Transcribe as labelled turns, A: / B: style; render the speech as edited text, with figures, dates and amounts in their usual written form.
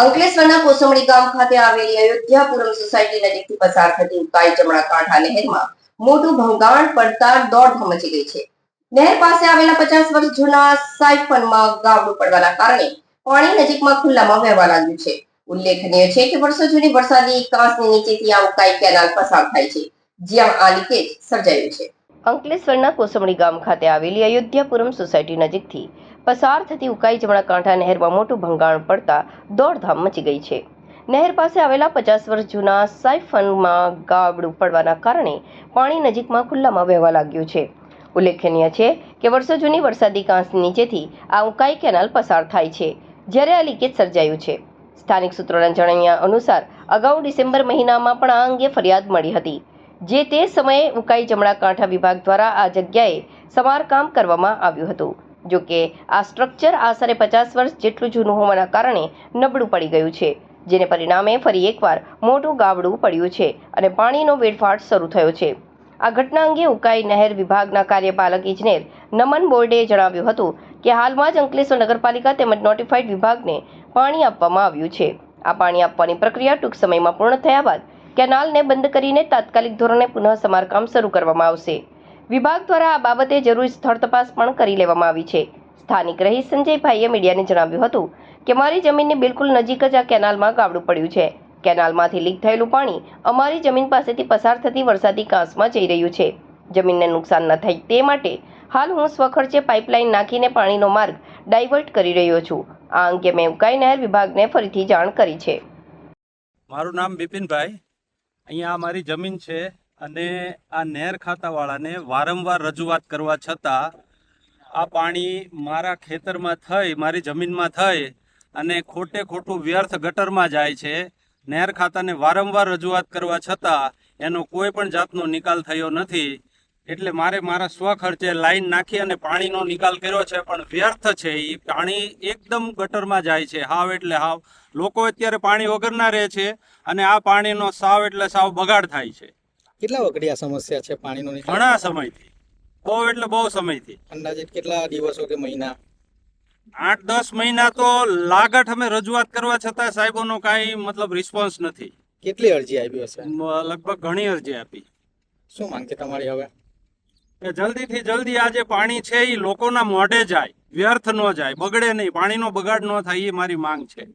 A: અંકલેશ્વરના કોસંબડી ગામ ખાતે આવેલી અયોધ્યાપુરમ સોસાયટી નજીકથી પસાર થતી ઉકાઈ જમણા કાંઠા નહેરમાં મોટું ભંગાણ પડતા દોડધામ મચી ગઈ છે. નહેર પાસે આવેલા 50 વર્ષ જૂના સાયફનમાં ગાબડું પડવાના કારણે પાણી નજીકમાં ખુલ્લામાં વહેવા લાગ્યું છે. ઉલ્લેખનીય છે કે વર્ષો જૂની વરસાદી કાંસની નીચેથી આ ઉકાઈ કેનાલ પસાર થાય છે, જ્યાં આ લીકેજ સર્જાયું છે. અંકલેશ્વરના કોસંબડી ગામ ખાતે આવેલી અયોધ્યાપુરમ સોસાયટી નજીકથી પસાર થતી ઉકાઈ જમણા કાંઠા નહેરમાં મોટું ભંગાણ પડતા દોડધામ મચી ગઈ છે. નહેર પાસે આવેલા 50 વર્ષ જૂના સાયફનમાં ગાબડું પડવાના કારણે પાણી નજીકમાં ખુલ્લામાં વહેવા લાગ્યું છે. ઉલ્લેખનીય છે કે વર્ષો જૂની વરસાદી કાંસની નીચેથી આ ઉકાઈ કેનાલ પસાર થાય છે, જ્યારે આ લીકેજ સર્જાયું છે. સ્થાનિક સૂત્રોના જણાવ્યા અનુસાર અગાઉ ડિસેમ્બર મહિનામાં પણ આ અંગે ફરિયાદ મળી હતી, જે તે સમયે ઉકાઈ જમણા કાંઠા વિભાગ દ્વારા આ જગ્યાએ સમારકામ કરવામાં આવ્યું હતું. જો કે આ સ્ટ્રક્ચર આશરે 50 વર્ષ જેટલું જૂનું હોવાના કારણે નબળું પડી ગયું છે, જેને પરિણામે ફરી એકવાર મોટું ગાબડું પડ્યું છે અને પાણીનો વેડફાટ શરૂ થયો છે. આ ઘટના અંગે ઉકાઈ નહેર વિભાગના કાર્યપાલક ઇજનેર નમન બોરડેએ જણાવ્યું હતું કે હાલમાં જ અંકલેશ્વર નગરપાલિકા તેમજ નોટિફાઈડ વિભાગને પાણી આપવામાં આવ્યું છે. આ પાણી આપવાની પ્રક્રિયા ટૂંક સમયમાં પૂર્ણ થયા બાદ કેનાલને બંધ કરીને તાત્કાલિક ધોરણે પુનઃ સમારકામ શરૂ કરવામાં આવશે. વિભાગ દ્વારા આ બાબતે જરૂરી સ્થળ તપાસ પણ કરી લેવામાં આવી છે. સ્થાનિક રહી સંજયભાઈએ મીડિયાને જણાવ્યું હતું કે મારી જમીનની બિલકુલ નજીક જ આ કેનાલમાં ગાબડું પડ્યું છે. કેનાલમાંથી લીક થયેલું પાણી અમારી જમીન પાસેથી પસાર થતી વરસાદી કાંસમાં જઈ રહ્યું છે. જમીનને નુકસાન ન થાય તે માટે હાલ હું સ્વખર્ચે પાઇપલાઇન નાખીને પાણીનો માર્ગ ડાયવર્ટ કરી રહ્યો છું. આ અંગે મેં ઉકાઈ નહેર વિભાગને ફરીથી જાણ કરી છે.
B: મારું નામ બિપિનભાઈ, અહીંયા મારી જમીન છે અને આ નહેર ખાતાવાળાને વારંવાર રજૂઆત કરવા છતાં આ પાણી મારા ખેતરમાં થઈ, મારી જમીનમાં થઈ અને ખોટું વ્યર્થ ગટરમાં જાય છે. નહેર ખાતાને વારંવાર રજૂઆત કરવા છતાં એનો કોઈ પણ જાતનો નિકાલ થયો નથી. એટલે મારા સ્વખર્ચે લાઈન નાખી અને પાણીનો નિકાલ કર્યો છે, પણ વ્યર્થ છે. એ પાણી એકદમ ગટરમાં જાય છે, હાવ એટલે હાવ. લોકો અત્યારે પાણી વગરના રહે છે અને આ પાણીનો સાવ એટલે સાવ બગાડ થાય છે.
C: કેટલા વખતે આ સમસ્યા છે પાણીનો નિકાલ?
B: ઘણા સમયથી, બહુ સમયથી.
C: અંદાજે કેટલા દિવસો કે મહિના?
B: 8-10 મહિના તો લાગત અમે રજૂઆત કરવા છતાં સાહેબોનો કાંઈ રિસ્પોન્સ નથી.
C: કેટલી અરજી આવી હશે?
B: લગભગ ઘણી અરજી આપી.
C: શું માંગ છે તમારી હવે?
B: કે જલ્દીથી જલ્દી આ જે પાણી છે એ લોકોના મોઢે જાય, વ્યર્થ ન જાય, બગડે નહીં, પાણીનો બગાડ ન થાય, એ મારી માંગ છે.